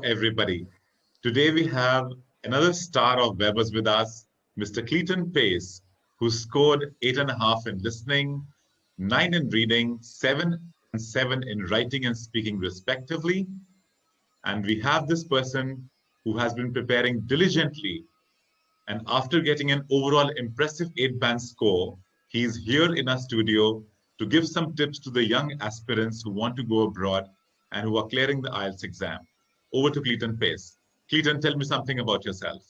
everybody. Today we have another star of Webberz with us, Mr. Cleaton Pais, who scored 8.5 in listening, 9 in reading, 7 and 7 in writing and speaking respectively. And we have this person who has been preparing diligently. And after getting an overall impressive 8-band score, he's here in our studio to give some tips to the young aspirants who want to go abroad and who are clearing the IELTS exam. Over to Cleaton Pais. Cleaton, tell me something about yourself.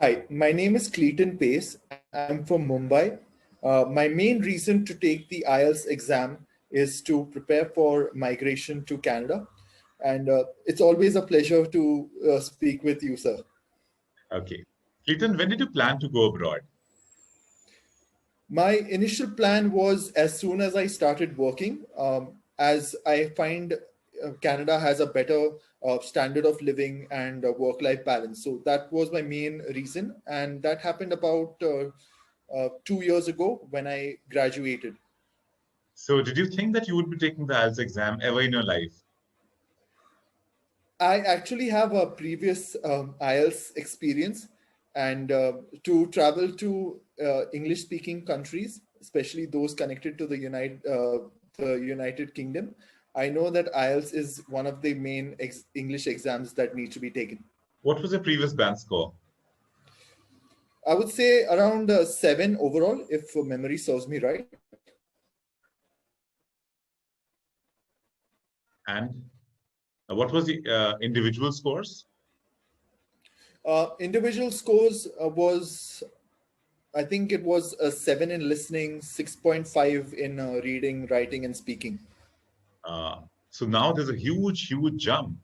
Hi, my name is Cleaton Pais. I'm from Mumbai. My main reason to take the IELTS exam is to prepare for migration to Canada. And it's always a pleasure to speak with you, sir. Okay. Cleaton, when did you plan to go abroad? My initial plan was as soon as I started working, as I find Canada has a better standard of living and work-life balance. So that was my main reason. And that happened about 2 years ago when I graduated. So did you think that you would be taking the IELTS exam ever in your life? I actually have a previous IELTS experience, and to travel to English-speaking countries, especially those connected to the United Kingdom, I know that IELTS is one of the main English exams that need to be taken. What was your previous band score? I would say around 7 overall, if memory serves me right. And what was the individual scores? Individual scores was, I think it was a 7 in listening, 6.5 in reading, writing, and speaking. So now there's a huge jump.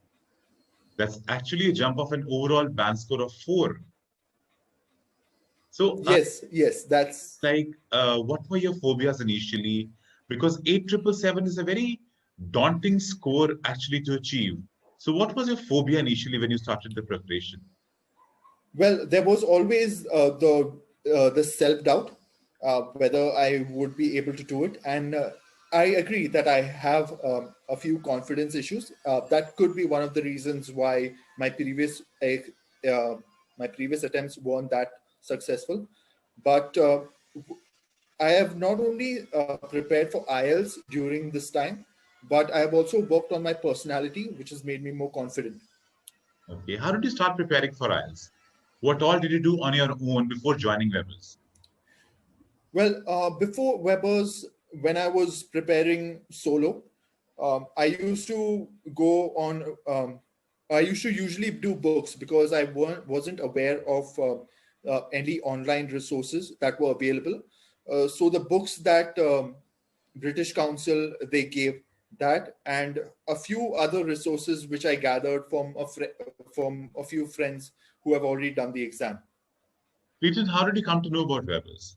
That's actually a jump of an overall band score of 4. So yes, that's like, what were your phobias initially? Because 8,777 is a very daunting score actually to achieve. So what was your phobia initially when you started the preparation? Well, there was always the self-doubt whether I would be able to do it, and I agree that I have a few confidence issues. That could be one of the reasons why my previous attempts weren't that successful. But I have not only prepared for IELTS during this time, but I have also worked on my personality, which has made me more confident. Okay, how did you start preparing for IELTS? What all did you do on your own before joining Webberz? Well, before Webberz, when I was preparing solo, I used to go on. I used to usually do books because I wasn't aware of any online resources that were available. So the books that British Council they gave, that and a few other resources which I gathered from from a few friends who have already done the exam. Cleaton, how did you come to know about Webberz?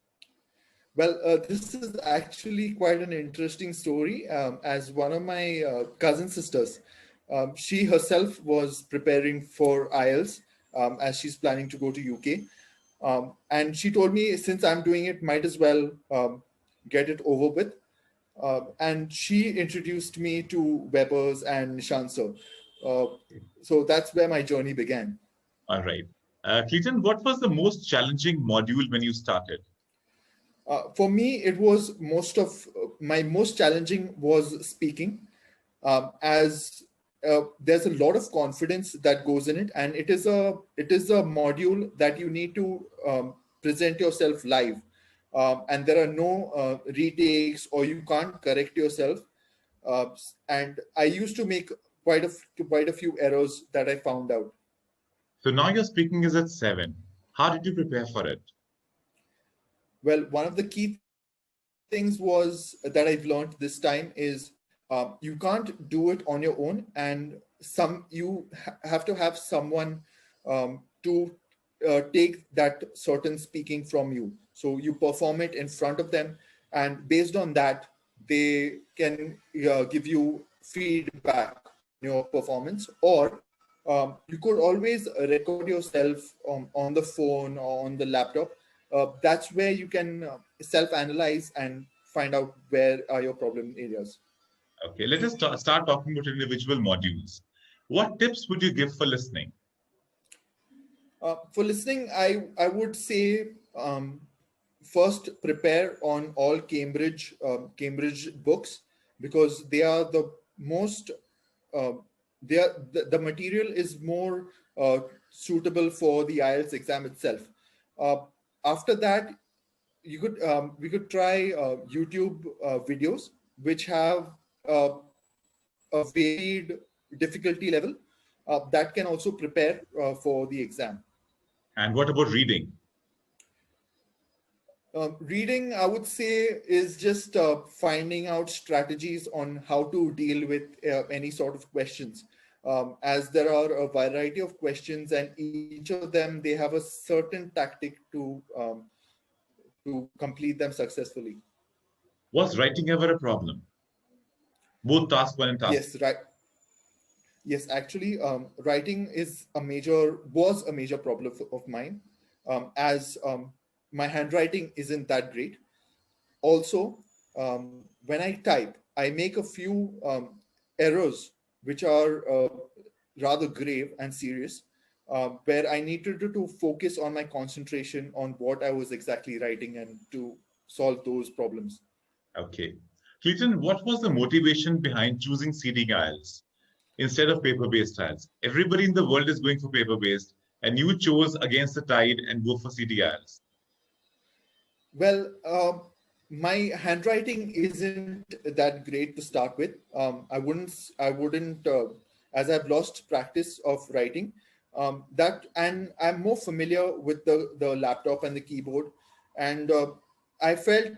Well, this is actually quite an interesting story. As one of my cousin sisters, she herself was preparing for IELTS as she's planning to go to UK. And she told me, since I'm doing it, might as well get it over with. And she introduced me to Webberz and Shanso. So that's where my journey began. All right. Cleaton, what was the most challenging module when you started? For me, it was my most challenging was speaking, as there's a lot of confidence that goes in it, and it is a module that you need to present yourself live, and there are no retakes or you can't correct yourself. And I used to make quite a few errors that I found out. So now your speaking is at 7. How did you prepare for it? Well, one of the key things was that I've learned this time is you can't do it on your own, and you have to have someone to take that certain speaking from you. So you perform it in front of them, and based on that, they can give you feedback on your performance, or you could always record yourself on the phone or on the laptop. That's where you can self-analyze and find out where are your problem areas. Okay, let us start talking about individual modules. What tips would you give for listening? For listening, I would say first prepare on all Cambridge books, because they are the most uh, the material is more suitable for the IELTS exam itself. Uh, After that, you could we could try YouTube videos which have a varied difficulty level that can also prepare for the exam. And what about reading? Reading, I would say, is just finding out strategies on how to deal with any sort of questions. As there are a variety of questions, and each of them they have a certain tactic to complete them successfully. Was writing ever a problem? Both task one and task. Yes, right. Yes, actually, writing is a major was a major problem of mine, as my handwriting isn't that great. Also, when I type, I make a few errors which are rather grave and serious, where I needed to focus on my concentration on what I was exactly writing and to solve those problems. Okay. Clayton, what was the motivation behind choosing seating IELTS instead of paper-based IELTS? Everybody in the world is going for paper-based, and you chose against the tide and go for seating IELTS. Well, my handwriting isn't that great to start with. As I've lost practice of writing. And I'm more familiar with the laptop and the keyboard, and I felt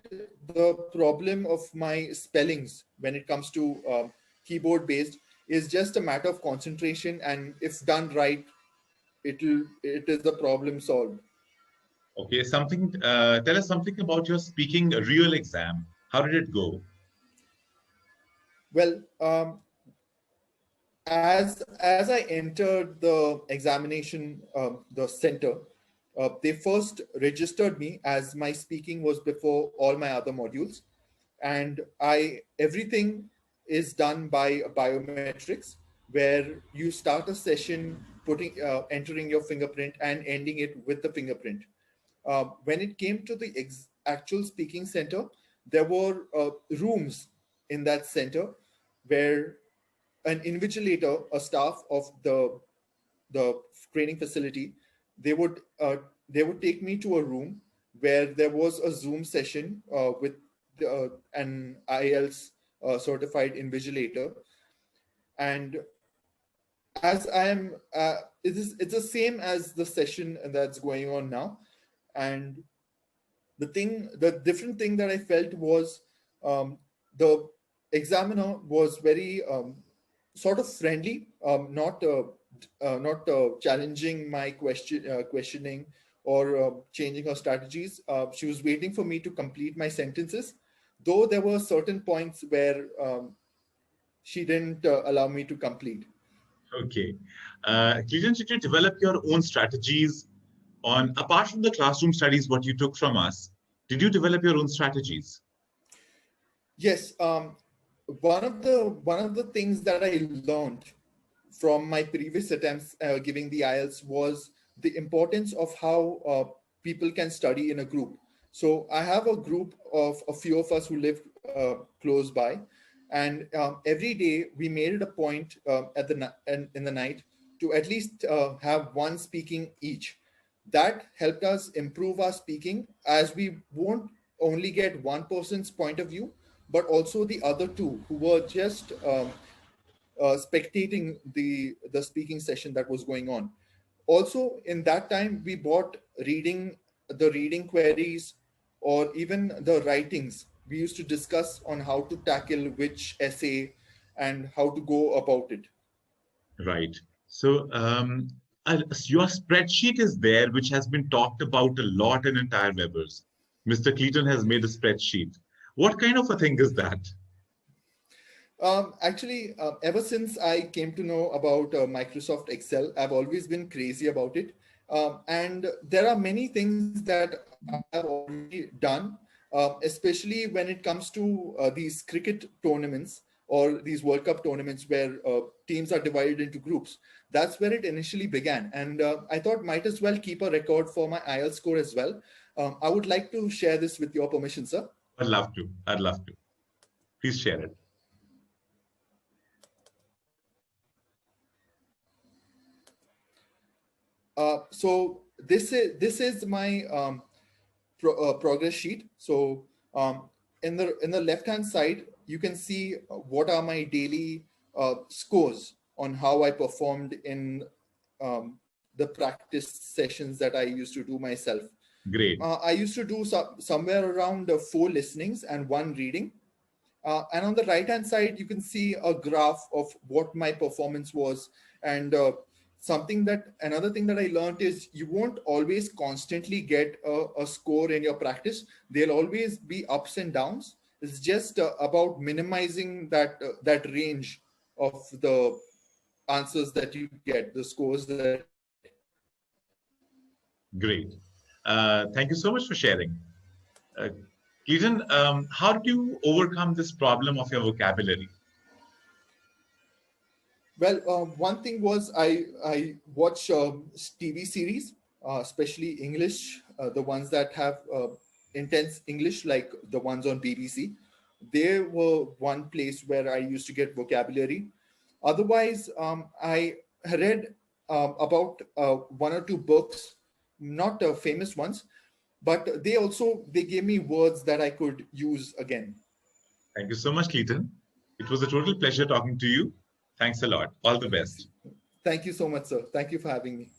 the problem of my spellings when it comes to keyboard based is just a matter of concentration, and if done right, it is the problem solved. Okay, tell us something about your speaking real exam. How did it go? Well, as I entered the examination, the center, they first registered me as my speaking was before all my other modules, and I everything is done by biometrics, where you start a session putting entering your fingerprint and ending it with the fingerprint. When it came to the actual speaking center, there were rooms in that center where an invigilator, a staff of the training facility, they would uh, they would take me to a room where there was a Zoom session with an IELTS certified invigilator, and as I am, it's the same as the session that's going on now, and the different thing that I felt was um, the examiner was very sort of friendly, not challenging my questioning or changing her strategies. She was waiting for me to complete my sentences, though there were certain points where she didn't allow me to complete. Okay. Clayton, did you develop your own strategies on, apart from the classroom studies, what you took from us, did you develop your own strategies? Yes, one of the things that I learned from my previous attempts giving the IELTS was the importance of how people can study in a group. So I have a group of a few of us who live close by, and every day we made it a point in the night to at least have one speaking each. That helped us improve our speaking, as we won't only get one person's point of view, but also the other two who were just spectating the speaking session that was going on. Also, in that time, we bought reading queries, or even the writings. We used to discuss on how to tackle which essay and how to go about it. Right. So your spreadsheet is there, which has been talked about a lot in entire Webberz. Mr. Cleaton has made a spreadsheet. What kind of a thing is that? Actually, ever since I came to know about Microsoft Excel, I've always been crazy about it. And there are many things that I have already done, especially when it comes to these cricket tournaments. or these World Cup tournaments where teams are divided into groups. That's where it initially began. And I thought might as well keep a record for my IELTS score as well. I would like to share this with your permission, sir. I'd love to. I'd love to. Please share it. So this is my progress sheet. So in the left hand side, you can see what are my daily scores on how I performed in the practice sessions that I used to do myself. Great. I used to do somewhere around 4 listenings and 1 reading. And on the right hand side, you can see a graph of what my performance was. And another thing that I learned is you won't always constantly get a score in your practice. There'll always be ups and downs. It's just about minimizing that range of the answers that you get, the scores that. Great. Thank you so much for sharing. Cleaton, how did you overcome this problem of your vocabulary? Well, one thing was I watch TV series, especially English, the ones that have intense English, like the ones on BBC. They were one place where I used to get vocabulary. Otherwise, I read about 1 or 2 books, not famous ones, but they gave me words that I could use again. Thank you so much, Cleaton. It was a total pleasure talking to you. Thanks a lot. All the best. Thank you so much, sir. Thank you for having me.